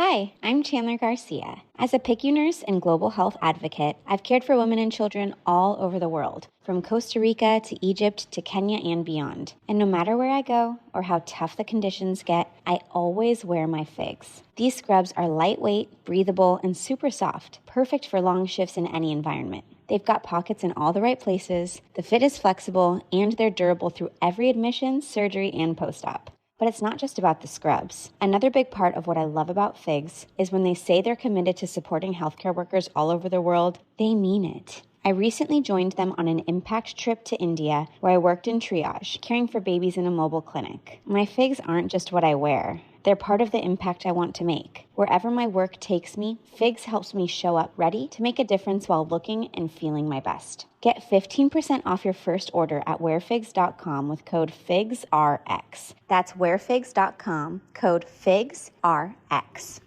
Hi, I'm Chandler Garcia. As a PICU nurse and global health advocate, I've cared for women and children all over the world, from Costa Rica to Egypt to Kenya and beyond. And no matter where I go or how tough the conditions get, I always wear my FIGS. These scrubs are lightweight, breathable, and super soft, perfect for long shifts in any environment. They've got pockets in all the right places, the fit is flexible, and they're durable through every admission, surgery, and post-op. But it's not just about the scrubs. Another big part of what I love about FIGS is when they say they're committed to supporting healthcare workers all over the world, they mean it. I recently joined them on an impact trip to India where I worked in triage, caring for babies in a mobile clinic. My FIGS aren't just what I wear. They're part of the impact I want to make. Wherever my work takes me, FIGS helps me show up ready to make a difference while looking and feeling my best. Get 15% off your first order at wearfigs.com with code FIGSRX. That's wearfigs.com, code FIGSRX.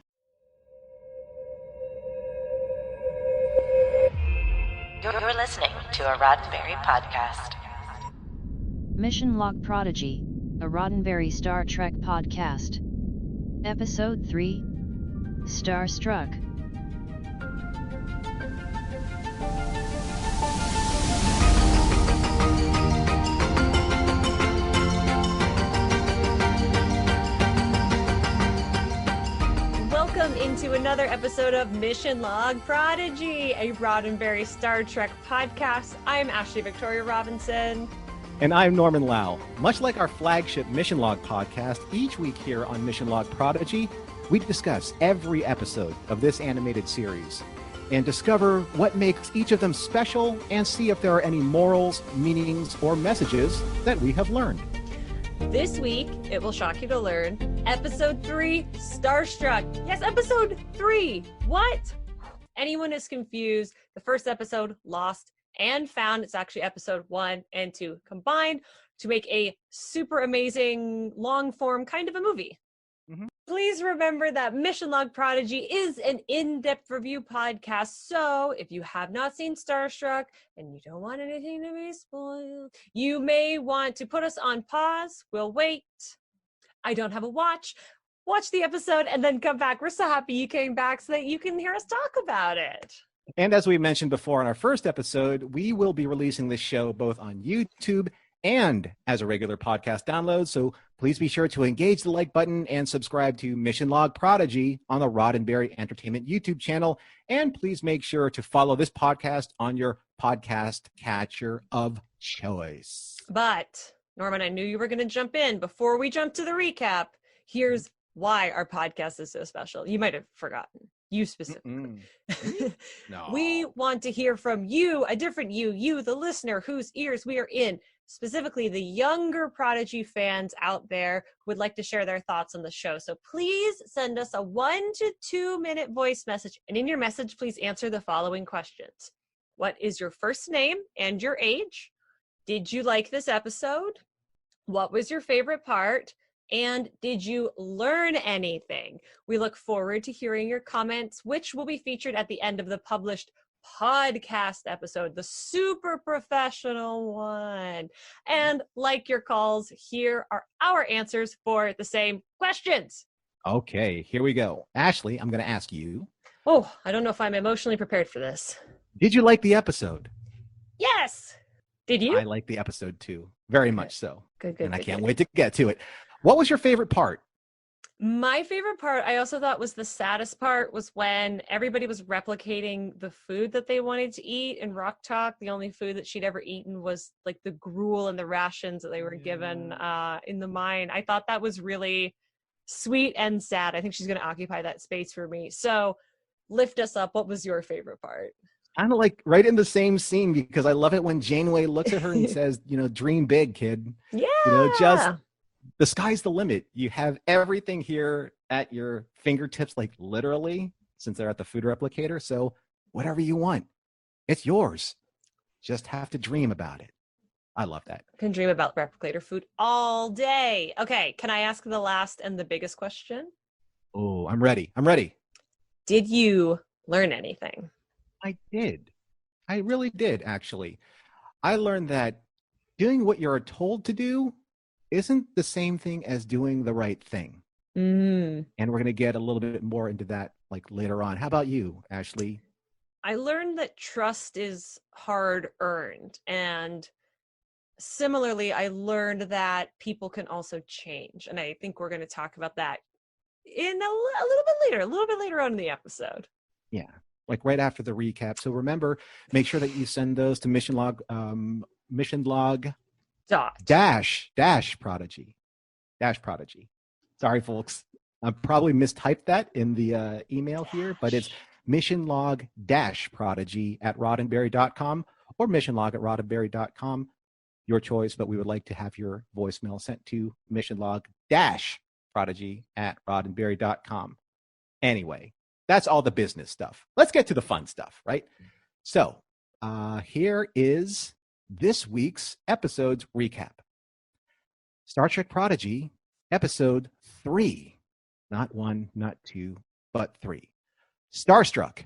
You're listening to a Roddenberry podcast. Mission Log Prodigy, a Roddenberry Star Trek podcast. Episode 3, Starstruck. Welcome into another episode of Mission Log Prodigy, a Roddenberry Star Trek podcast. I'm Ashley Victoria Robinson. And I'm Norman Lau. Much like our flagship Mission Log podcast, each week here on Mission Log Prodigy, we discuss every episode of this animated series and discover what makes each of them special and see if there are any morals, meanings, or messages that we have learned. This week, it will shock you to learn, episode 3, Starstruck. Yes, episode 3. What? Anyone is confused. The first episode, Lost and Found. It's actually episode 1 and 2 combined to make a super amazing long form kind of a movie. Mm-hmm. Please remember that Mission Log Prodigy is an in-depth review podcast. So if you have not seen Starstruck and you don't want anything to be spoiled, you may want to put us on pause. We'll wait. I don't have a watch. Watch the episode and then come back. We're so happy you came back so that you can hear us talk about it. And as we mentioned before in our first episode, we will be releasing this show both on YouTube and as a regular podcast download. So please be sure to engage the like button and subscribe to Mission Log Prodigy on the Roddenberry Entertainment YouTube channel. And please make sure to follow this podcast on your podcast catcher of choice. But Norman, I knew you were going to jump in. Before we jump to the recap, here's why our podcast is so special. You might have forgotten. You specifically. No. We want to hear from you, a different you, the listener whose ears we are in, specifically the younger Prodigy fans out there who would like to share their thoughts on the show. So please send us a 1 to 2 minute voice message. And in your message, please answer the following questions. What is your first name and your age? Did you like this episode? What was your favorite part? And did you learn anything? We look forward to hearing your comments, which will be featured at the end of the published podcast episode, the super professional one. And like your calls, here are our answers for the same questions. Okay, here we go. Ashley, I'm going to ask you. Oh, I don't know if I'm emotionally prepared for this. Did you like the episode? Yes. Did you? I like the episode too. Very much so. Good. And I can't wait to get to it. What was your favorite part? My favorite part, I also thought was the saddest part, was when everybody was replicating the food that they wanted to eat. In Rock Talk, the only food that she'd ever eaten was like the gruel and the rations that they were given in the mine. I thought that was really sweet and sad. I think she's going to occupy that space for me. So lift us up. What was your favorite part? Kind of like right in the same scene, because I love it when Janeway looks at her and says, dream big, kid. Yeah. Just the sky's the limit. You have everything here at your fingertips, like literally, since they're at the food replicator. So whatever you want, it's yours. Just have to dream about it. I love that. I can dream about replicator food all day. Okay, can I ask the last and the biggest question? Oh, I'm ready. Did you learn anything? I did. I really did, actually. I learned that doing what you're told to do isn't the same thing as doing the right thing. Mm. And we're going to get a little bit more into that like later on. How about you, Ashley? I learned that trust is hard earned. And similarly, I learned that people can also change. And I think we're going to talk about that in a little bit later on in the episode. Yeah, like right after the recap. So remember, make sure that you send those to mission log dash prodigy. Sorry, folks. I probably mistyped that in the email here, but it's mission log prodigy at roddenberry.com or mission log at roddenberry.com. Your choice, but we would like to have your voicemail sent to mission log prodigy at roddenberry.com. Anyway, that's all the business stuff. Let's get to the fun stuff, right? So here is this week's episode's recap. Star Trek Prodigy, episode 3. Not 1, not 2, but 3. Starstruck,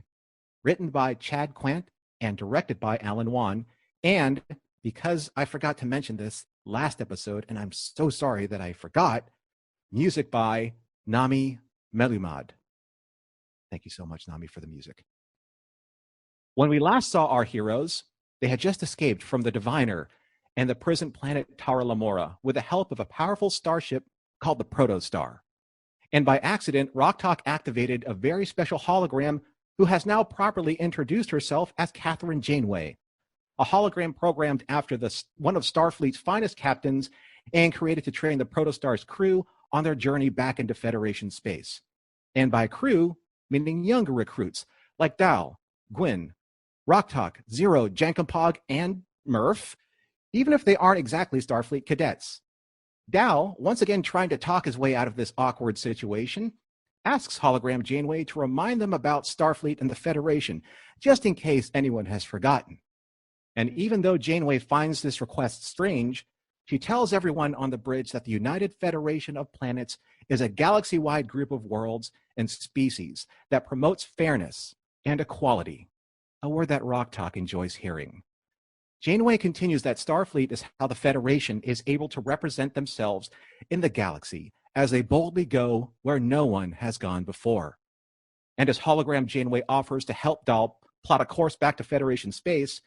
written by Chad Quant and directed by Alan Wan. And because I forgot to mention this last episode, and I'm so sorry that I forgot, music by Nami Melumad. Thank you so much, Nami, for the music. When we last saw our heroes, they had just escaped from the Diviner and the prison planet Tara Lamora with the help of a powerful starship called the Protostar. And by accident, Rocktalk activated a very special hologram who has now properly introduced herself as Catherine Janeway, a hologram programmed after one of Starfleet's finest captains and created to train the Protostar's crew on their journey back into Federation space. And by crew, meaning younger recruits like Dal, Gwyn, Rocktalk, Zero, Jankampog, and Murph, even if they aren't exactly Starfleet cadets. Dal, once again trying to talk his way out of this awkward situation, asks hologram Janeway to remind them about Starfleet and the Federation, just in case anyone has forgotten. And even though Janeway finds this request strange, she tells everyone on the bridge that the United Federation of Planets is a galaxy-wide group of worlds and species that promotes fairness and equality, a word that Rocktalk enjoys hearing. Janeway continues that Starfleet is how the Federation is able to represent themselves in the galaxy as they boldly go where no one has gone before. And as hologram Janeway offers to help Dal plot a course back to Federation space,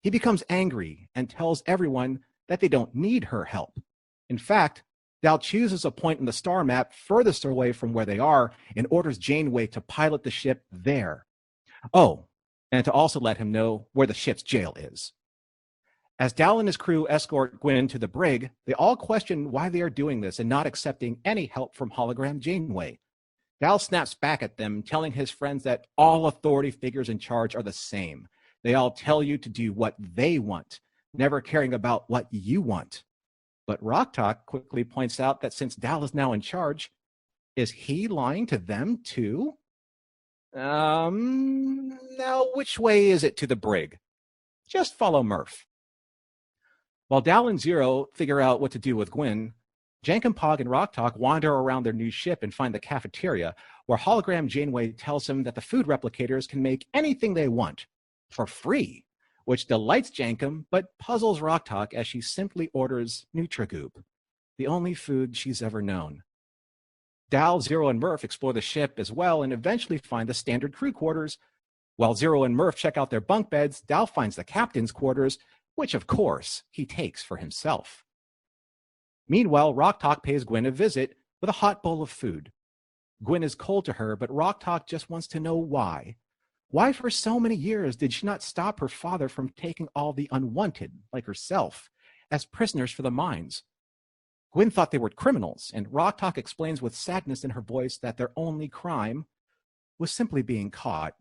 he becomes angry and tells everyone that they don't need her help. In fact, Dal chooses a point in the star map furthest away from where they are and orders Janeway to pilot the ship there. Oh, and to also let him know where the ship's jail is. As Dal and his crew escort Gwyn to the brig, they all question why they are doing this and not accepting any help from hologram Janeway. Dal snaps back at them, telling his friends that all authority figures in charge are the same. They all tell you to do what they want, never caring about what you want. But Rocktalk quickly points out that since Dal is now in charge, is he lying to them too? Now which way is it to the brig? Just follow Murph. While Dal and Zero figure out what to do with Gwyn, Jankampog and Rocktalk wander around their new ship and find the cafeteria, where hologram Janeway tells them that the food replicators can make anything they want for free, which delights Jankum but puzzles Rocktalk as she simply orders Nutrigoop, the only food she's ever known. Dal, Zero, and Murph explore the ship as well and eventually find the standard crew quarters. While Zero and Murph check out their bunk beds, Dal finds the captain's quarters, which of course he takes for himself. Meanwhile, Rocktalk pays Gwyn a visit with a hot bowl of food. Gwyn is cold to her, but Rocktalk just wants to know why. Why for so many years did she not stop her father from taking all the unwanted, like herself, as prisoners for the mines? Gwyn thought they were criminals, and Rocktalk explains with sadness in her voice that their only crime was simply being caught.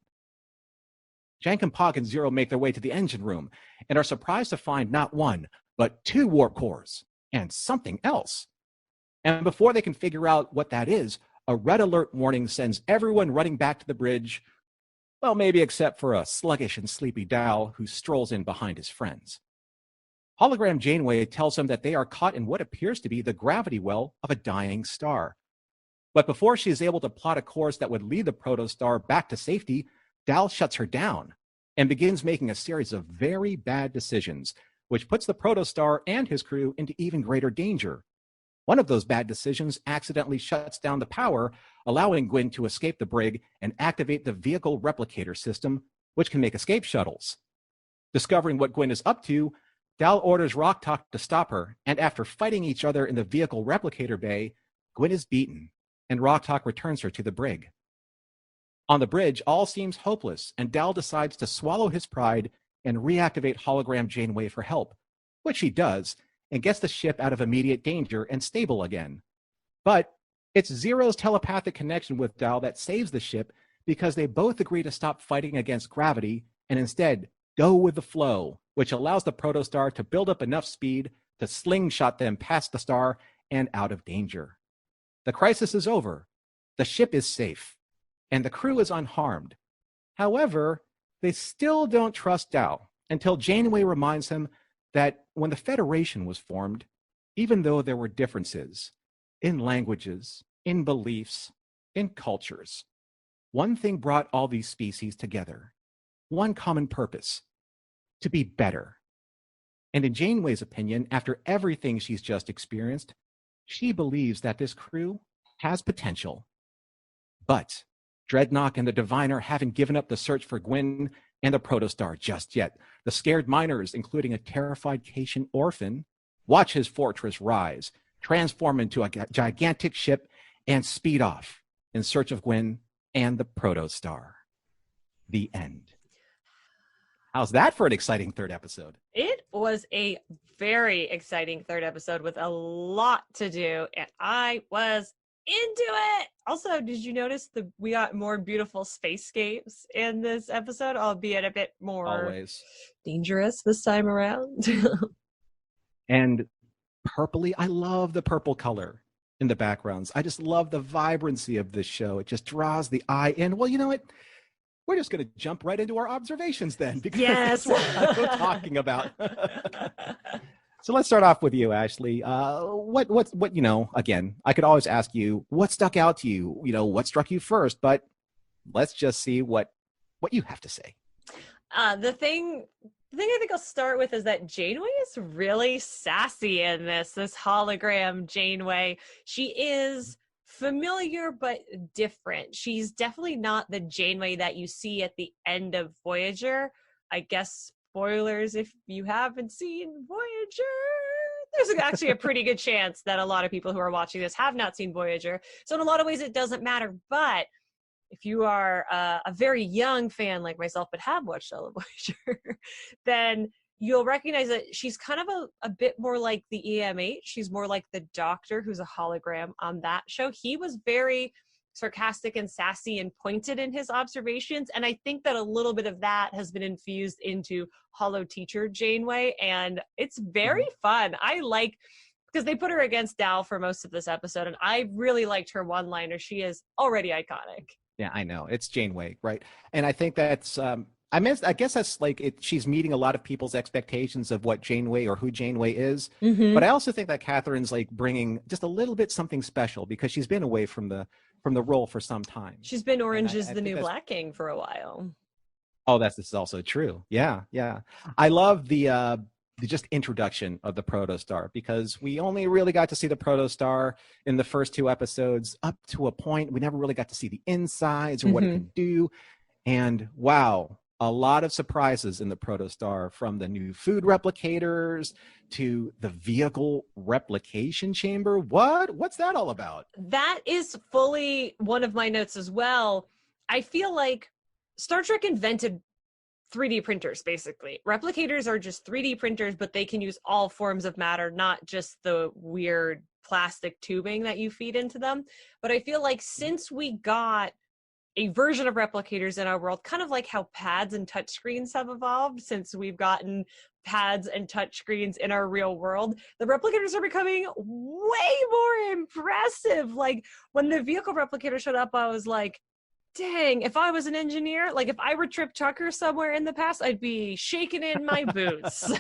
Jankampog and Zero make their way to the engine room and are surprised to find not one, but 2 warp cores and something else. And before they can figure out what that is, a red alert warning sends everyone running back to the bridge, well, maybe except for a sluggish and sleepy Dal who strolls in behind his friends. Hologram Janeway tells them that they are caught in what appears to be the gravity well of a dying star. But before she is able to plot a course that would lead the Protostar back to safety, Dal shuts her down and begins making a series of very bad decisions, which puts the Protostar and his crew into even greater danger. One of those bad decisions accidentally shuts down the power, allowing Gwyn to escape the brig and activate the vehicle replicator system, which can make escape shuttles. Discovering what Gwyn is up to, Dal orders Rok-Tahk to stop her, and after fighting each other in the vehicle replicator bay, Gwyn is beaten, and Rok-Tahk returns her to the brig. On the bridge, all seems hopeless, and Dal decides to swallow his pride and reactivate hologram Janeway for help, which she does, and gets the ship out of immediate danger and stable again. But it's Zero's telepathic connection with Dal that saves the ship, because they both agree to stop fighting against gravity and instead go with the flow, which allows the Protostar to build up enough speed to slingshot them past the star and out of danger. The crisis is over, the ship is safe, and the crew is unharmed. However, they still don't trust Dal until Janeway reminds him that when the Federation was formed, even though there were differences in languages, in beliefs, in cultures, one thing brought all these species together, one common purpose: to be better. And in Janeway's opinion, after everything she's just experienced, she believes that this crew has potential. But Dreadnought and the Diviner haven't given up the search for Gwyn and the Protostar just yet. The scared miners, including a terrified Cation orphan, watch his fortress rise, transform into a gigantic ship, and speed off in search of Gwyn and the Protostar. The end. How's that for an exciting third episode? It was a very exciting third episode with a lot to do, and I was into it. Also, did you notice we got more beautiful spacescapes in this episode, albeit a bit more Always dangerous this time around? And purpley, I love the purple color in the backgrounds. I just love the vibrancy of this show. It just draws the eye in. Well, you know what? We're just going to jump right into our observations then, because yes, that's what I'm talking about. So let's start off with you, Ashley. What you know? Again, I could always ask you what stuck out to you. You know, what struck you first, but let's just see what you have to say. The thing I think I'll start with is that Janeway is really sassy in this hologram Janeway. She is familiar but different. She's definitely not the Janeway that you see at the end of Voyager. I guess spoilers if you haven't seen Voyager. There's actually a pretty good chance that a lot of people who are watching this have not seen Voyager. So in a lot of ways it doesn't matter. But if you are a very young fan like myself but have watched all of Voyager, then you'll recognize that she's kind of a bit more like the EMH. She's more like the Doctor, who's a hologram on that show. He was very sarcastic and sassy and pointed in his observations, and I think that a little bit of that has been infused into Holo Teacher Janeway, and it's very fun. I like, because they put her against Dal for most of this episode, and I really liked her one-liner. She is already iconic. Yeah, I know. It's Janeway, right? And I think that's I guess that's like she's meeting a lot of people's expectations of what Janeway or who Janeway is. Mm-hmm. But I also think that Catherine's like bringing just a little bit something special, because she's been away from the role for some time. She's been Orange is the New Black King for a while. Oh, this is also true. Yeah. I love the just introduction of the Protostar, because we only really got to see the Protostar in the first two episodes up to a point. We never really got to see the insides or what it can do. And wow, a lot of surprises in the Protostar, from the new food replicators to the vehicle replication chamber. What's that all about? That is fully one of my notes as well. I feel like Star Trek invented 3D printers, basically. Replicators are just 3D printers, but they can use all forms of matter, not just the weird plastic tubing that you feed into them. But I feel like since we got a version of replicators in our world, kind of like how pads and touchscreens have evolved since we've gotten pads and touchscreens in our real world, the replicators are becoming way more impressive. Like when the vehicle replicator showed up, I was like, dang, if I was an engineer, like if I were Trip Tucker somewhere in the past, I'd be shaking in my boots.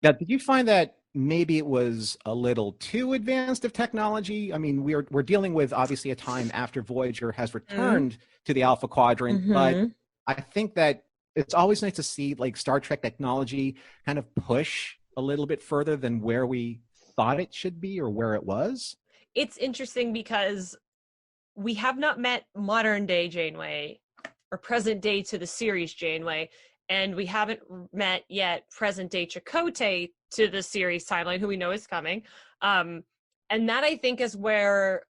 Now, did you find that maybe it was a little too advanced of technology? I mean, we're dealing with obviously a time after Voyager has returned to the Alpha Quadrant, but I think that it's always nice to see like Star Trek technology kind of push a little bit further than where we thought it should be or where it was. It's interesting because we have not met modern day Janeway or present day to the series Janeway, and we haven't met yet present day Chakotay to the series timeline, who we know is coming. And that, I think, is where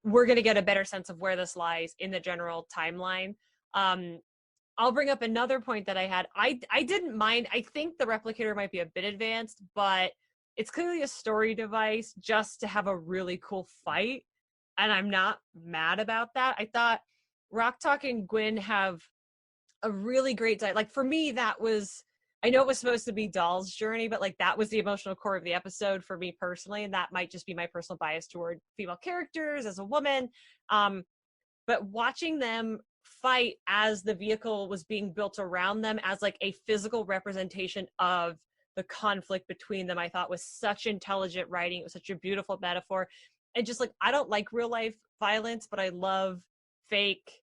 we're going to get a better sense of where this lies in the general timeline. I'll bring up another point that I had. I didn't mind. I think the replicator might be a bit advanced, but it's clearly a story device just to have a really cool fight. And I'm not mad about that. I thought Rocktalk and Gwyn have a really great like, for me, that was, I know it was supposed to be Doll's journey, but like that was the emotional core of the episode for me personally. And that might just be my personal bias toward female characters as a woman. But watching them fight as the vehicle was being built around them as like a physical representation of the conflict between them, I thought was such intelligent writing. It was such a beautiful metaphor. And just like, I don't like real life violence, but I love fake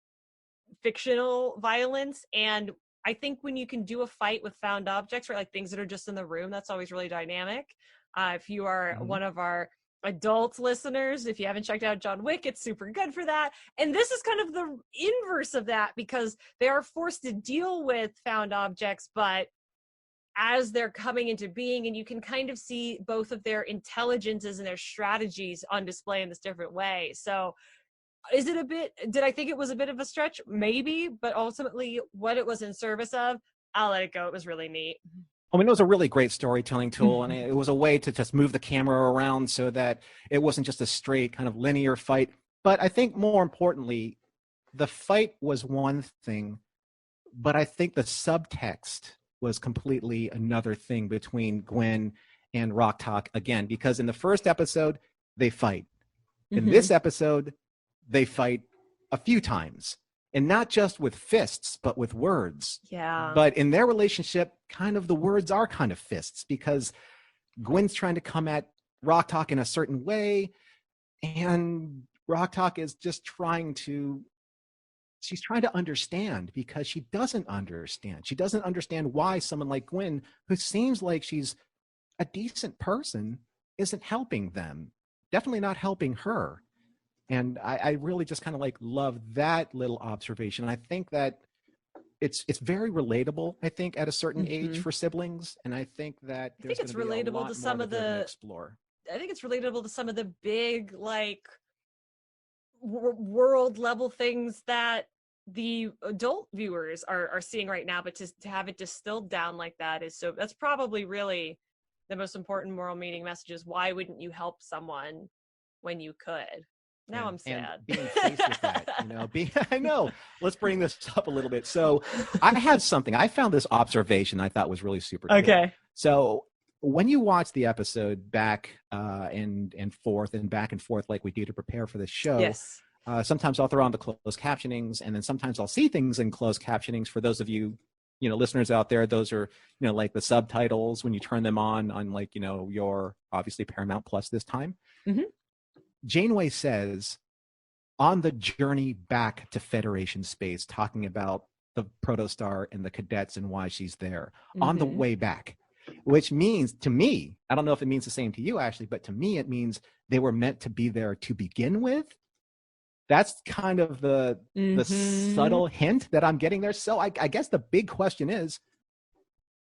fictional violence. And I think when you can do a fight with found objects, or like things that are just in the room, that's always really dynamic. If you are one of our adult listeners, if you haven't checked out John Wick, it's super good for that. And this is kind of the inverse of that, because they are forced to deal with found objects, but as they're coming into being, and you can kind of see both of their intelligences and their strategies on display in this different way. So is it a bit, did I think it was a bit of a stretch? Maybe, but ultimately what it was in service of, I'll let it go. It was really neat. I mean, it was a really great storytelling tool, and it was a way to just move the camera around so that it wasn't just a straight kind of linear fight. But I think more importantly, the fight was one thing, but I think the subtext was completely another thing between Gwyn and Rocktalk again, because in the first episode, they fight. In this episode, they fight a few times, and not just with fists, but with words. Yeah. But in their relationship, kind of the words are kind of fists, because Gwyn's trying to come at Rocktalk in a certain way, and Rocktalk is just she's trying to understand, because she doesn't understand. She doesn't understand why someone like Gwyn, who seems like she's a decent person, isn't helping them. Definitely not helping her. And I really just kind of like love that little observation. I think that it's very relatable, I think, at a certain age for siblings. And I think that I think it's relatable to some of the explore. I think it's relatable to some of the big like world level things that the adult viewers are seeing right now, but to have it distilled down like that is so, that's probably really the most important moral meaning message is, why wouldn't you help someone when you could? Now I'm sad. And being faced with that, I know. Let's bring this up a little bit. So I had something. I found this observation I thought was really super cool. Okay. So when you watch the episode back and forth and back and forth like we do to prepare for this show, yes. Sometimes I'll throw on the closed captionings, and then sometimes I'll see things in closed captionings. For those of you, listeners out there, those are, like the subtitles when you turn them on like, your obviously Paramount Plus this time. Janeway says, on the journey back to Federation space, talking about the Protostar and the cadets and why she's there, on the way back, which means to me, I don't know if it means the same to you, Ashley, but to me, it means they were meant to be there to begin with. That's kind of the subtle hint that I'm getting there. So I guess the big question is,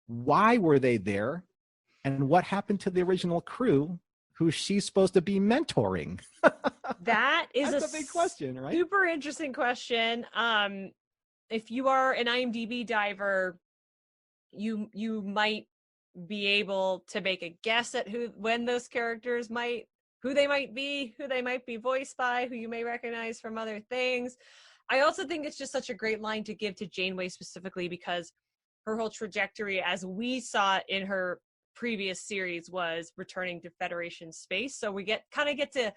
why were they there? And what happened to the original crew who she's supposed to be mentoring? That is That's a big question, right? Super interesting question. If you are an IMDb diver, you might be able to make a guess at when those characters who they might be voiced by, who you may recognize from other things. I also think it's just such a great line to give to Janeway specifically, because her whole trajectory, as we saw in her previous series, was returning to Federation space. So we get to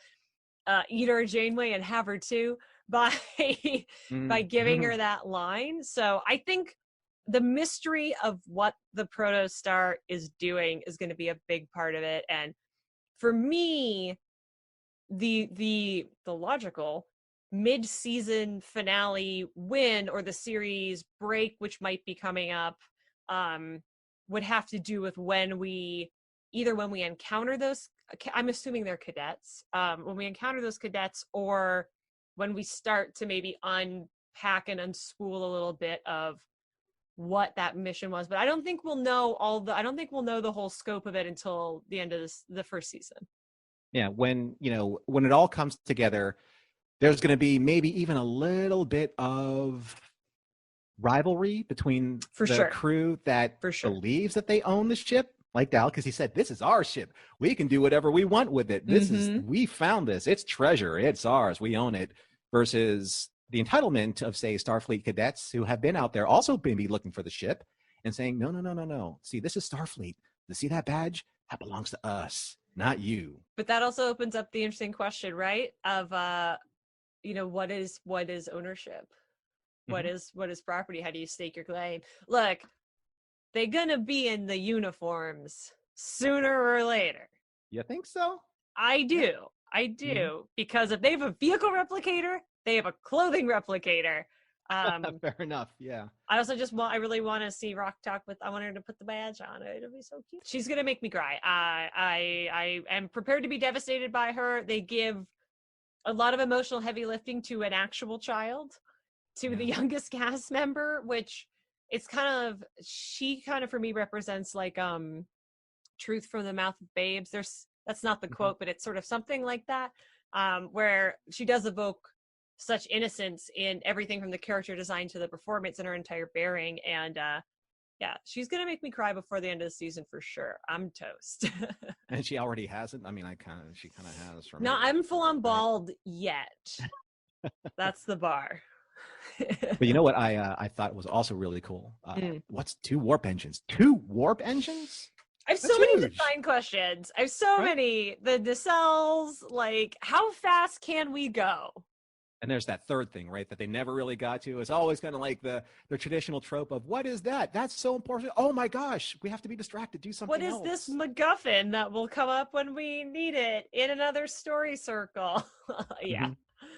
eat our Janeway and have her too by giving her that line. So I think the mystery of what the Protostar is doing is going to be a big part of it. And for me, the logical mid-season finale win, or the series break, which might be coming up, would have to do with when we encounter those I'm assuming they're cadets, when we encounter those cadets, or when we start to maybe unpack and unspool a little bit of what that mission was. But I don't think we'll know the whole scope of it until the end of the first season. Yeah, when it all comes together, there's going to be maybe even a little bit of rivalry between the crew that believes that they own the ship, like Dal, because he said, "This is our ship. We can do whatever we want with it. We found this. It's treasure. It's ours. We own it." Versus the entitlement of, say, Starfleet cadets who have been out there also maybe looking for the ship and saying, no. See, this is Starfleet. You see that badge? That belongs to us, not you. But that also opens up the interesting question, right? Of what is ownership? What is property? How do you stake your claim? Look, they're gonna be in the uniforms sooner or later. You think so? I do. Because if they have a vehicle replicator, they have a clothing replicator. Fair enough. Yeah. I also I really want to see Rock Talk I want her to put the badge on it. It'll be so cute. She's gonna make me cry. I am prepared to be devastated by her. They give a lot of emotional heavy lifting to an actual child, to the youngest cast member, which it's she for me represents like truth from the mouth of babes. That's not the quote, but it's sort of something like that, where she does evoke such innocence in everything from the character design to the performance and her entire bearing. And she's gonna make me cry before the end of the season for sure. I'm toast. And she already has it. I mean, she kind of has. No, I'm full on bald yet. That's the bar. But you know what I thought was also really cool? What's 2 warp engines? 2 warp engines? I have so many design questions. I have so many. The nacelles, like, how fast can we go? And there's that third thing, right, that they never really got to. It's always kind of like the traditional trope of, what is that? That's so important. Oh my gosh, we have to be distracted, do something else. What is this MacGuffin that will come up when we need it in another story circle? Yeah.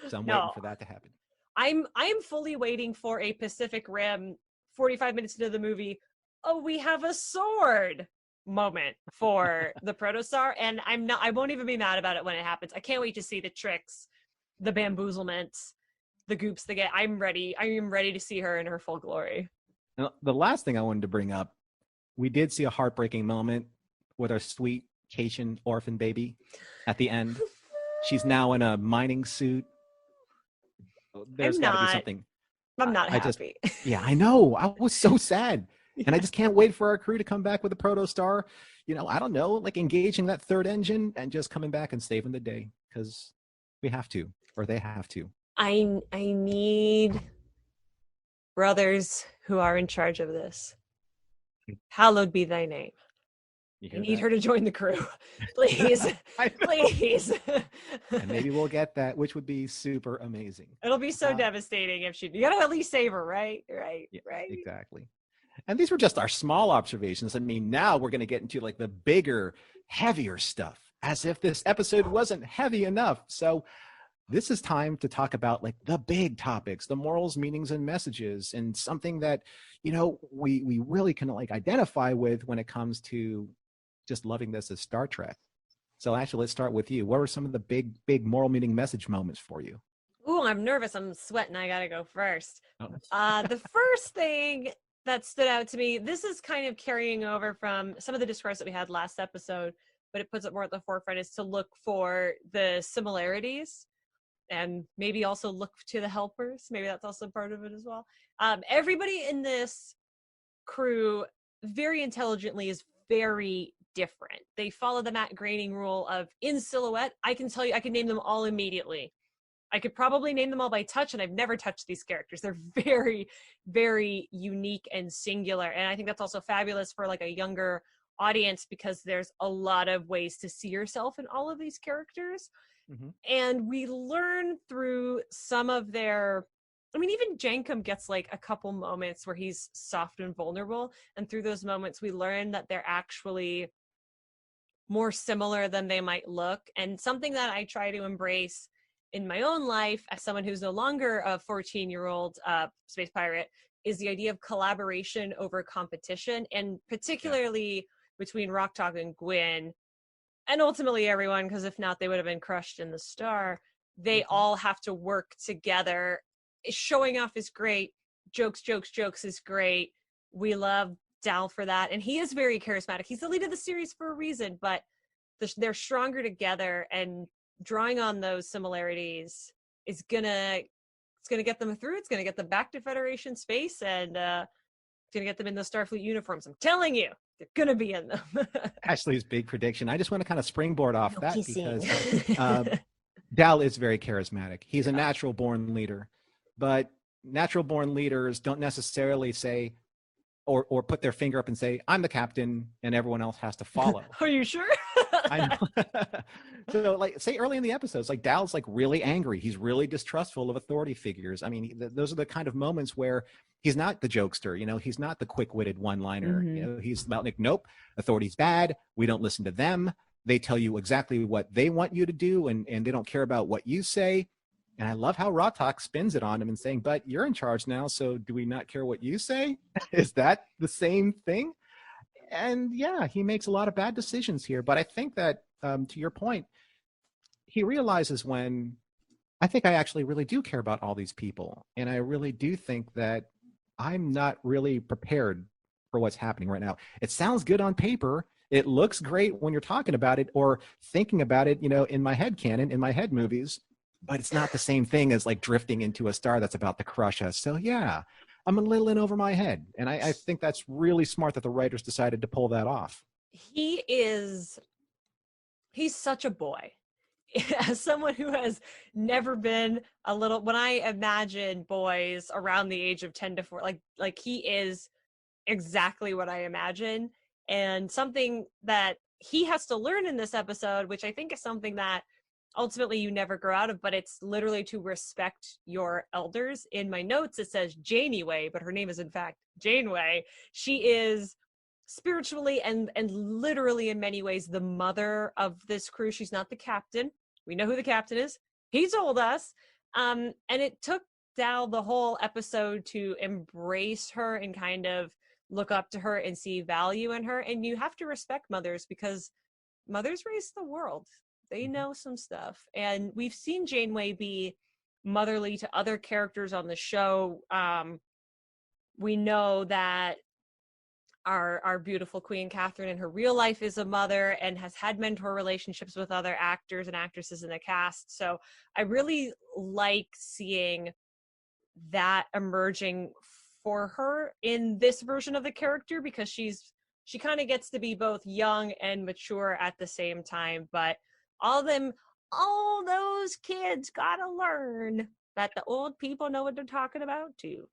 So I'm waiting for that to happen. I'm fully waiting for a Pacific Rim 45 minutes into the movie. Oh, we have a sword moment for the Protostar, and I won't even be mad about it when it happens. I can't wait to see the tricks, the bamboozlements, the goops they get. I am ready to see her in her full glory. Now, the last thing I wanted to bring up, we did see a heartbreaking moment with our sweet Cation orphan baby at the end. She's now in a mining suit. There's got to be something. I'm not happy. I know. I was so sad. And I just can't wait for our crew to come back with the Protostar. I don't know, like engaging that third engine and just coming back and saving the day, because we have to, or they have to. I need brothers who are in charge of this. Hallowed be thy name. I need her to join the crew. Please. Please. And maybe we'll get that, which would be super amazing. It'll be so devastating if you gotta at least save her, right? Right. Exactly. And these were just our small observations. I mean, now we're going to get into like the bigger, heavier stuff, as if this episode wasn't heavy enough. So this is time to talk about like the big topics, the morals, meanings, and messages, and something that, we really can like identify with when it comes to just loving this as Star Trek. So actually, let's start with you. What were some of the big moral meaning message moments for you? Ooh, I'm nervous. I'm sweating. I got to go first. The first thing that stood out to me, this is kind of carrying over from some of the discourse that we had last episode, but it puts it more at the forefront, is to look for the similarities and maybe also look to the helpers. Maybe that's also part of it as well. Everybody in this crew very intelligently is very different. They follow the Matt Groening rule of in silhouette. I can tell you, I can name them all immediately. I could probably name them all by touch, and I've never touched these characters. They're very, very unique and singular. And I think that's also fabulous for like a younger audience, because there's a lot of ways to see yourself in all of these characters. And we learn through some of their, even Jankum gets like a couple moments where he's soft and vulnerable. And through those moments, we learn that they're actually more similar than they might look. And something that I try to embrace in my own life as someone who's no longer a 14-year-old space pirate is the idea of collaboration over competition, and particularly between Rock Talk and Gwyn. and ultimately everyone, because if not, they would have been crushed in the star. They all have to work together. Showing off is great. Jokes is great. We love Dal for that. And he is very charismatic. He's the lead of the series for a reason, but they're stronger together, and drawing on those similarities is gonna get them through. It's gonna get them back to Federation space, and it's gonna get them in the Starfleet uniforms. I'm telling you, they're gonna be in them. Ashley's big prediction. I just want to kind of springboard off that kissing. because Dal is very charismatic. He's a natural born leader, but natural born leaders don't necessarily say or put their finger up and say, I'm the captain and everyone else has to follow. Are you sure? I know. So like say early in the episodes, like Dal's like really angry. He's really distrustful of authority figures. I mean, those are the kind of moments where he's not the jokester, you know, he's not the quick-witted one-liner. Mhm. You know, he's about like, nope, authority's bad. We don't listen to them. They tell you exactly what they want you to do, and they don't care about what you say. And I love how Rotok spins it on him and saying, but you're in charge now, so do we not care what you say? Is that the same thing? And yeah, he makes a lot of bad decisions here. But I think that, to your point, he realizes when, I think I actually really do care about all these people. And I really do think that I'm not really prepared for what's happening right now. It sounds good on paper. It looks great when you're talking about it or thinking about it, you know, in my head canon, in my head movies, but it's not the same thing as like drifting into a star that's about to crush us. So yeah, I'm a little in over my head. And I think that's really smart that the writers decided to pull that off. He's such a boy. As someone who has never been a little, when I imagine boys around the age of 10 to 4, like he is exactly what I imagine. And something that he has to learn in this episode, which I think is something that ultimately you never grow out of, but it's literally to respect your elders. In my notes, it says Janeway, but her name is in fact Janeway. She is spiritually and literally in many ways the mother of this crew. She's not the captain. We know who the captain is. He told us. And it took Dal the whole episode to embrace her and kind of look up to her and see value in her. And you have to respect mothers because mothers raise the world. They know some stuff. And we've seen Janeway be motherly to other characters on the show. We know that our beautiful Queen Catherine in her real life is a mother and has had mentor relationships with other actors and actresses in the cast. So I really like seeing that emerging for her in this version of the character, because she kind of gets to be both young and mature at the same time. But all those kids gotta learn that the old people know what they're talking about too.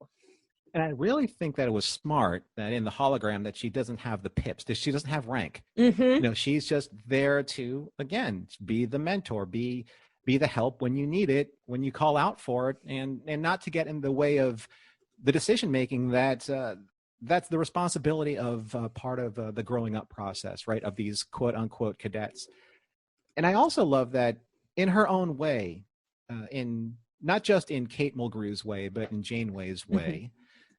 And I really think that it was smart that in the hologram that she doesn't have the pips, that she doesn't have rank. Mm-hmm. You know, she's just there to, again, be the mentor, be the help when you need it, when you call out for it, and not to get in the way of the decision making that's the responsibility of part of the growing up process, right, of these quote unquote cadets. And I also love that in her own way, in not just in Kate Mulgrew's way, but in Janeway's way,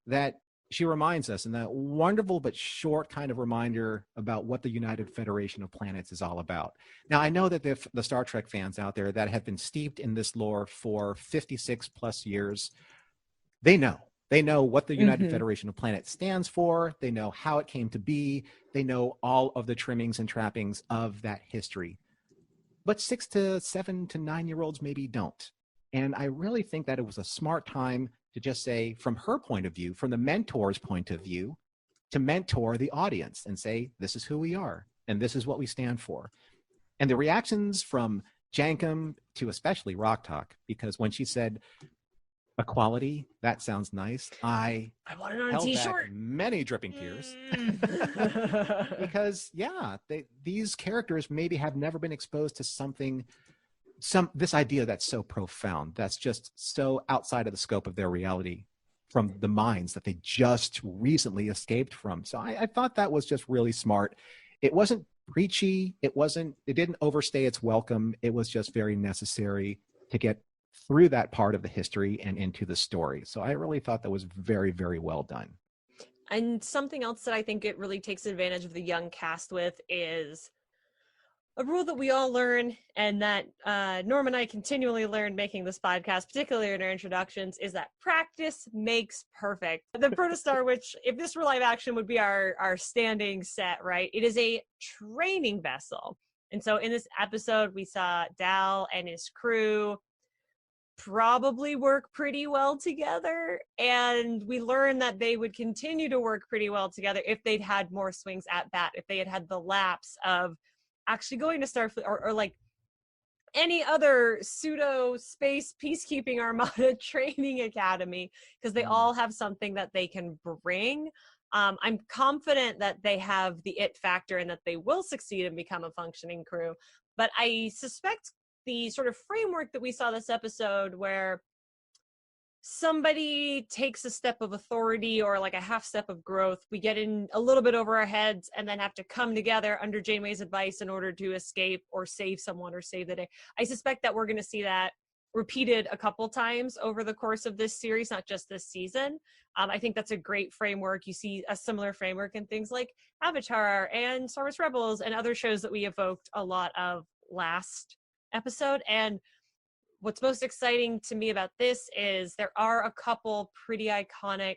that she reminds us in that wonderful but short kind of reminder about what the United Federation of Planets is all about. Now, I know that the Star Trek fans out there that have been steeped in this lore for 56 plus years, they know what the United Federation of Planets stands for. They know how it came to be. They know all of the trimmings and trappings of that history. But 6 to 7 to 9-year-olds maybe don't. And I really think that it was a smart time to just say, from her point of view, from the mentor's point of view, to mentor the audience and say, this is who we are, and this is what we stand for. And the reactions from Jankum to especially Rock Talk, because when she said equality, that sounds nice, I want it on a held t-shirt. back many dripping tears. Because, yeah, these characters maybe have never been exposed to this idea that's so profound, that's just so outside of the scope of their reality from the minds that they just recently escaped from. So I thought that was just really smart. It wasn't preachy. It didn't overstay its welcome. It was just very necessary to get through that part of the history and into the story. So I really thought that was very, very well done. And something else that I think it really takes advantage of the young cast with is a rule that we all learn, and that Norm and I continually learn making this podcast, particularly in our introductions, is that practice makes perfect. The Protostar, which if this were live action would be our standing set, right? It is a training vessel. And so in this episode, we saw Dal and his crew probably work pretty well together, and we learned that they would continue to work pretty well together if they'd had more swings at bat, if they had had the lapse of actually going to Starfleet or like any other pseudo space peacekeeping armada training academy, because they all have something that they can bring. I'm confident that they have the it factor and that they will succeed and become a functioning crew, but I suspect the sort of framework that we saw this episode, where somebody takes a step of authority or like a half step of growth, we get in a little bit over our heads and then have to come together under Janeway's advice in order to escape or save someone or save the day. I suspect that we're going to see that repeated a couple times over the course of this series, not just this season. I think that's a great framework. You see a similar framework in things like Avatar and Star Wars Rebels and other shows that we evoked a lot of last episode. And what's most exciting to me about this is there are a couple pretty iconic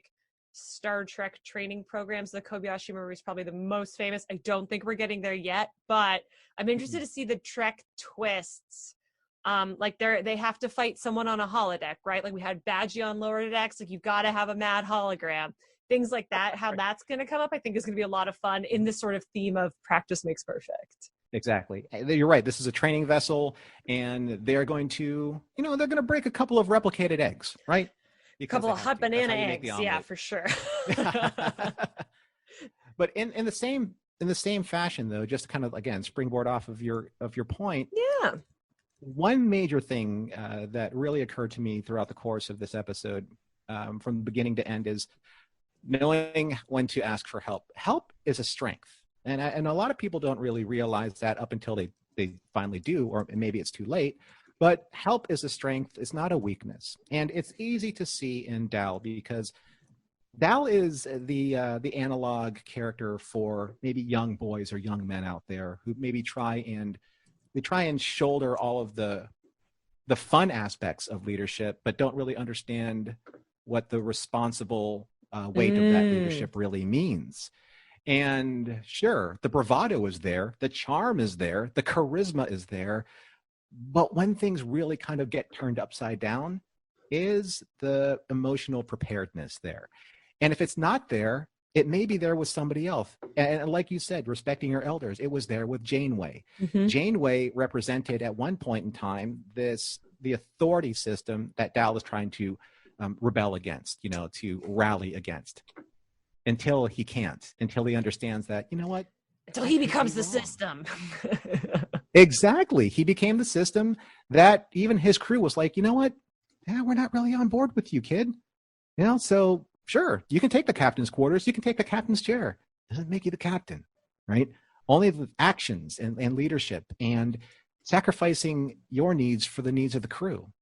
Star Trek training programs. The Kobayashi Maru is probably the most famous. I don't think we're getting there yet, but I'm interested to see the Trek twists. Like they have to fight someone on a holodeck, right? Like we had Badgie on lower decks. Like you've got to have a mad hologram. Things like that. How that's going to come up, I think, is going to be a lot of fun in this sort of theme of practice makes perfect. Exactly. You're right. This is a training vessel, and they're going to, they're going to break a couple of replicated eggs, right? A couple of hot banana eggs, yeah, for sure. But in the same fashion, though, just to kind of again springboard off of your point. Yeah. One major thing that really occurred to me throughout the course of this episode, from beginning to end, is knowing when to ask for help. Help is a strength. And a lot of people don't really realize that up until they finally do, or maybe it's too late. But help is a strength. It's not a weakness. And it's easy to see in Dal, because Dal is the analog character for maybe young boys or young men out there who maybe try and shoulder all of the fun aspects of leadership, but don't really understand what the responsible weight of that leadership really means. And sure, the bravado is there, the charm is there, the charisma is there, but when things really kind of get turned upside down, is the emotional preparedness there? And if it's not there, it may be there with somebody else. And like you said, respecting your elders, it was there with Janeway. Mm-hmm. Janeway represented at one point in time the authority system that Dal is trying to rebel against, to rally against. Until he can't, until he understands that, until he becomes the system. Exactly. He became the system that even his crew was like, we're not really on board with you, kid. So sure, you can take the captain's quarters, you can take the captain's chair. Doesn't make you the captain, right? Only the actions and leadership and sacrificing your needs for the needs of the crew.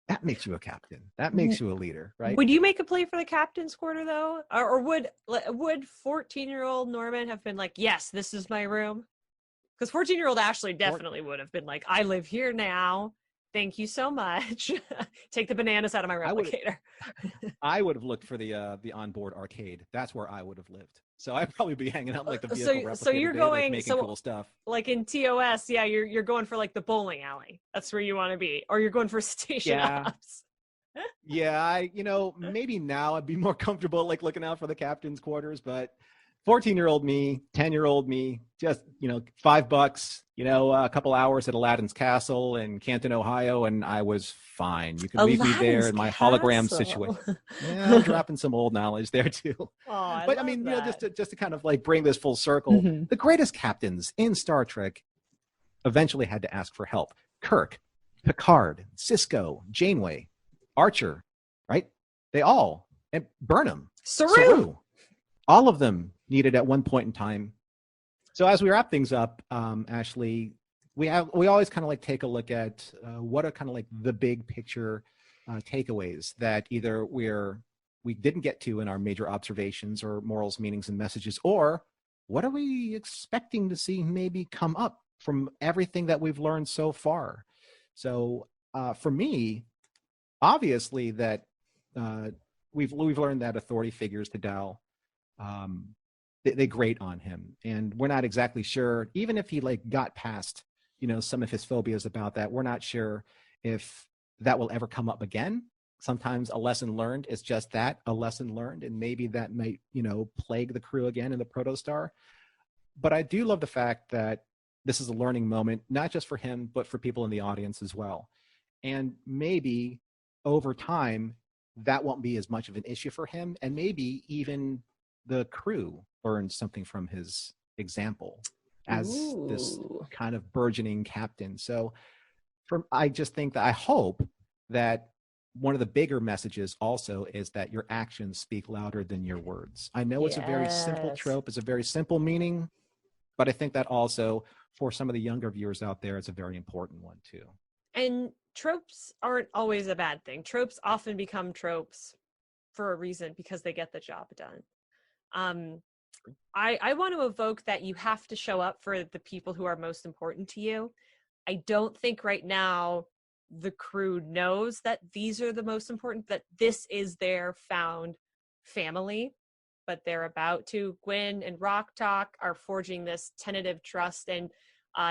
That makes you a captain. That makes you a leader, right? Would you make a play for the captain's quarter, though? Or would 14-year-old Norman have been like, yes, this is my room? Because 14-year-old Ashley definitely would have been like, I live here now. Thank you so much. Take the bananas out of my replicator. I would have looked for the onboard arcade. That's where I would have lived. So I'd probably be hanging out like the vehicle replicator. So you're going making cool stuff. Like in TOS, yeah, you're going for like the bowling alley. That's where you want to be, or you're going for station ops. Yeah, maybe now I'd be more comfortable like looking out for the captain's quarters, but 14-year-old me, 10-year-old me, just, $5, a couple hours at Aladdin's Castle in Canton, Ohio, and I was fine. You can leave me there in my hologram situation. Yeah, I'm dropping some old knowledge there too. Oh, but I mean, just to kind of like bring this full circle, the greatest captains in Star Trek eventually had to ask for help. Kirk, Picard, Sisko, Janeway, Archer, right? They all, and Burnham, Saru, all of them needed at one point in time. So as we wrap things up, Ashley, we always kind of like take a look at what are kind of like the big picture takeaways that either we didn't get to in our major observations or morals, meanings, and messages, or what are we expecting to see maybe come up from everything that we've learned so far. So for me, obviously that we've learned that authority figures to Dal, they grate on him, and we're not exactly sure, even if he like got past, some of his phobias about that, we're not sure if that will ever come up again. Sometimes a lesson learned is just that, a lesson learned, and maybe that might, plague the crew again in the Protostar. But I do love the fact that this is a learning moment, not just for him, but for people in the audience as well. And maybe over time, that won't be as much of an issue for him. And maybe even the crew learns something from his example as this kind of burgeoning captain. So I just think that I hope that one of the bigger messages also is that your actions speak louder than your words. I know it's a very simple trope, it's a very simple meaning, but I think that also for some of the younger viewers out there, it's a very important one too. And tropes aren't always a bad thing. Tropes often become tropes for a reason because they get the job done. I want to evoke that you have to show up for the people who are most important to you. I don't think right now the crew knows that these are the most important, that this is their found family, but they're about to. Gwen and Rock Talk are forging this tentative trust, and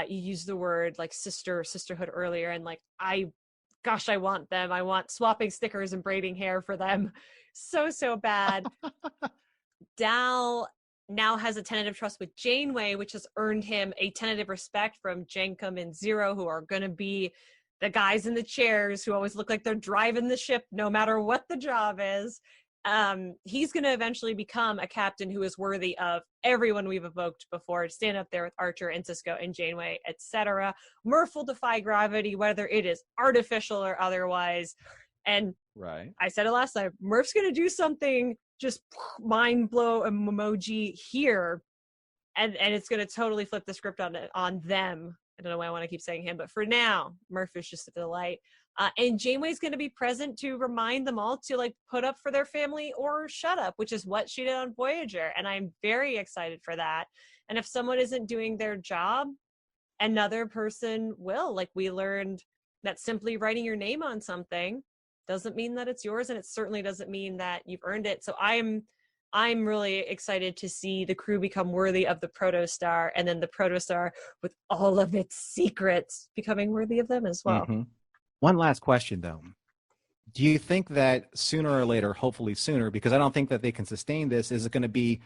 you used the word like sisterhood earlier, and like I want them. I want swapping stickers and braiding hair for them so bad. Dal now has a tentative trust with Janeway, which has earned him a tentative respect from Jenkum and Zero, who are going to be the guys in the chairs who always look like they're driving the ship no matter what the job is. He's going to eventually become a captain who is worthy of everyone we've evoked before, to stand up there with Archer and Cisco and Janeway, etc. Murph will defy gravity, whether it is artificial or otherwise. And right, I said it last time, Murph's going to do something just mind blow emoji here, and it's going to totally flip the script on them. I don't know why I want to keep saying him, but for now, Murph is just a delight. And Janeway's going to be present to remind them all to like put up for their family or shut up, which is what she did on Voyager. And I'm very excited for that. And if someone isn't doing their job, another person will. Like we learned that simply writing your name on something doesn't mean that it's yours, and it certainly doesn't mean that you've earned it. So I'm really excited to see the crew become worthy of the Protostar, and then the Protostar with all of its secrets becoming worthy of them as well. Mm-hmm. One last question though. Do you think that sooner or later, hopefully sooner, because I don't think that they can sustain this, is it going to be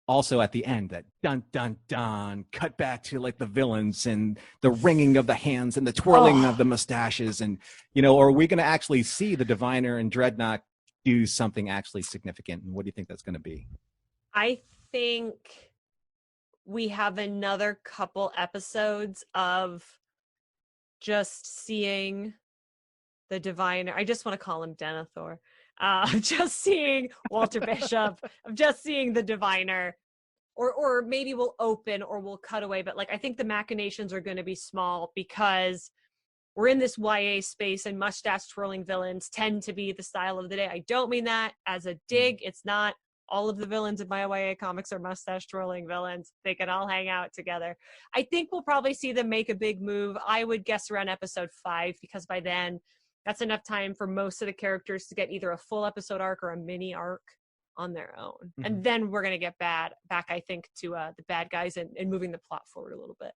also at the end that dun dun dun cut back to like the villains and the wringing of the hands and the twirling of the mustaches, and or are we going to actually see the Diviner and Dreadnought do something actually significant? And what do you think that's going to be? I think we have another couple episodes of just seeing the Diviner. I just want to call him Denethor. Just seeing Walter Bishop, of just seeing the Diviner, or maybe we'll open or we'll cut away. But like, I think the machinations are going to be small because we're in this YA space and mustache twirling villains tend to be the style of the day. I don't mean that as a dig. It's not all of the villains in my YA comics are mustache twirling villains. They can all hang out together. I think we'll probably see them make a big move. I would guess around episode 5, because by then that's enough time for most of the characters to get either a full episode arc or a mini arc on their own. Mm-hmm. And then we're going to get back, I think, to the bad guys and moving the plot forward a little bit.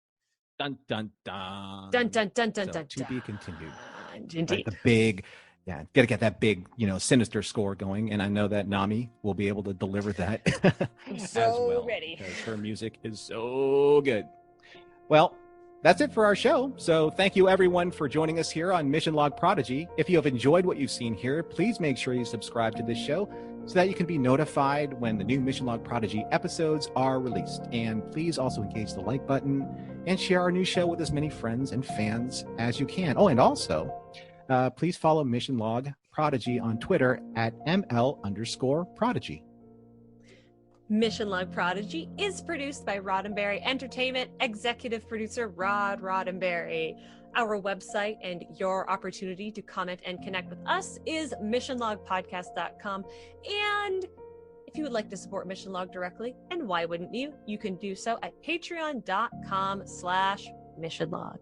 Dun, dun, dun. Dun, dun, dun, dun, so dun, to be continued. Indeed. Right, the big, got to get that big, sinister score going. And I know that Nami will be able to deliver that as well. Ready. Because her music is so good. Well, that's it for our show. So thank you everyone for joining us here on Mission Log Prodigy. If you have enjoyed what you've seen here, please make sure you subscribe to this show so that you can be notified when the new Mission Log Prodigy episodes are released. And please also engage the like button and share our new show with as many friends and fans as you can. Oh, and also, please follow Mission Log Prodigy on Twitter at ML_Prodigy. Mission Log Prodigy is produced by Roddenberry Entertainment, executive producer Rod Roddenberry. Our website and your opportunity to comment and connect with us is missionlogpodcast.com. And if you would like to support Mission Log directly, and why wouldn't you, you can do so at patreon.com/Prodigy. Mission Log.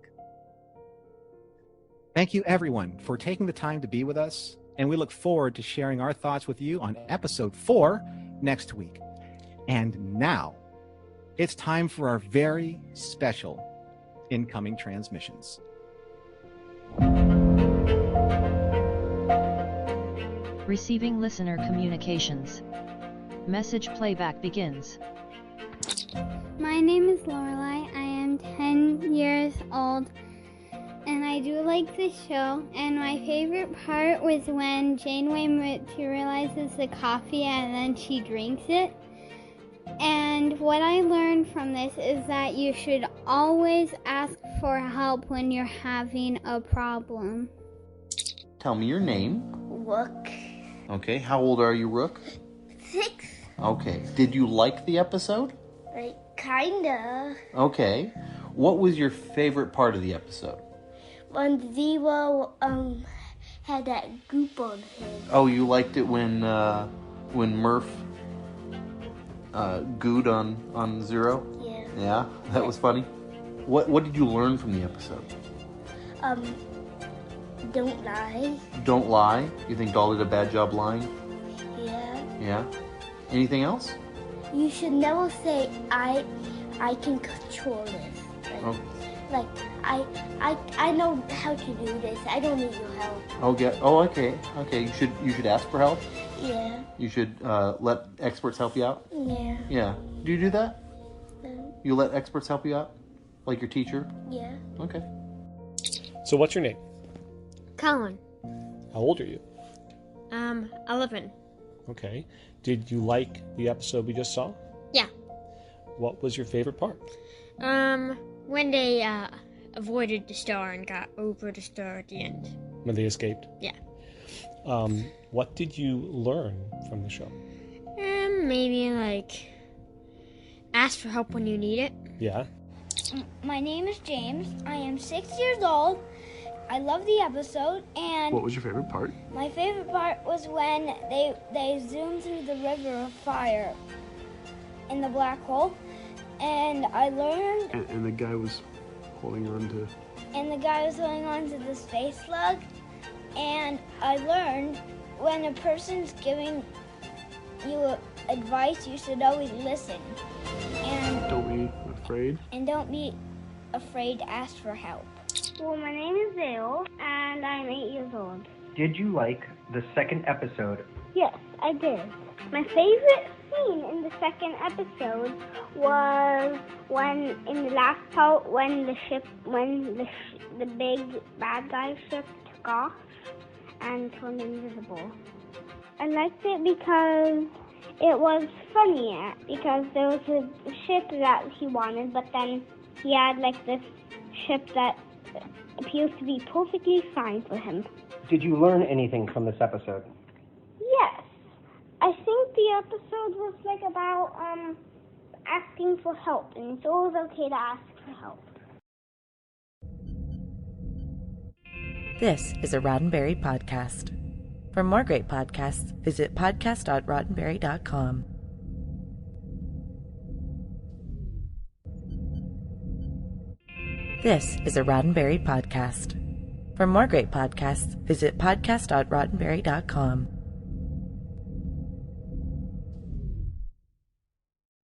Thank you, everyone, for taking the time to be with us, and we look forward to sharing our thoughts with you on episode 4 next week. And now, it's time for our very special incoming transmissions. Receiving listener communications. Message playback begins. My name is Lorelai. I am 10 years old, and I do like this show. And my favorite part was when Janeway materializes the coffee and then she drinks it. And what I learned from this is that you should always ask for help when you're having a problem. Tell me your name. Rook. Okay, how old are you, Rook? 6. Okay, did you like the episode? Like, kinda. Okay, what was your favorite part of the episode? When Zero had that goop on him. Oh, you liked it when Murph gooed on Zero? Yeah. Yeah, that was funny. What did you learn from the episode? Don't lie. Don't lie? You think Doll did a bad job lying? Yeah. Yeah. Anything else? You should never say I can control this. Like, I know how to do this. I don't need your help. Okay. Oh, okay. Okay. You should ask for help. Yeah. You should let experts help you out. Yeah. Yeah. Do you do that? No. You let experts help you out, like your teacher. Yeah. Okay. So what's your name? Colin. How old are you? 11. Okay. Did you like the episode we just saw? Yeah. What was your favorite part? When they, avoided the star and got over the star at the end. When they escaped? Yeah. What did you learn from the show? Maybe, like, ask for help when you need it. Yeah? My name is James. I am 6 years old. I love the episode, and what was your favorite part? my favorite part was when they zoomed through the river of fire in the black hole, and I learned. And the guy was holding on to. And the guy was holding on to the space slug, and I learned when a person's giving you advice, you should always listen, and Don't be afraid. don't be afraid to ask for help. Well, my name is Dale, and I'm 8 years old. Did you like the second episode? Yes, I did. My favorite scene in the second episode was when, in the last part, when the big bad guy ship took off and turned invisible. I liked it because it was funny, because there was a ship that he wanted, but then he had like this ship that appears to be perfectly fine for him. Did you learn anything from this episode? Yes. I think the episode was like about asking for help, and it's always okay to ask for help. This is a Roddenberry podcast. For more great podcasts, visit podcast.roddenberry.com. This is a Roddenberry podcast. For more great podcasts, visit podcast.roddenberry.com.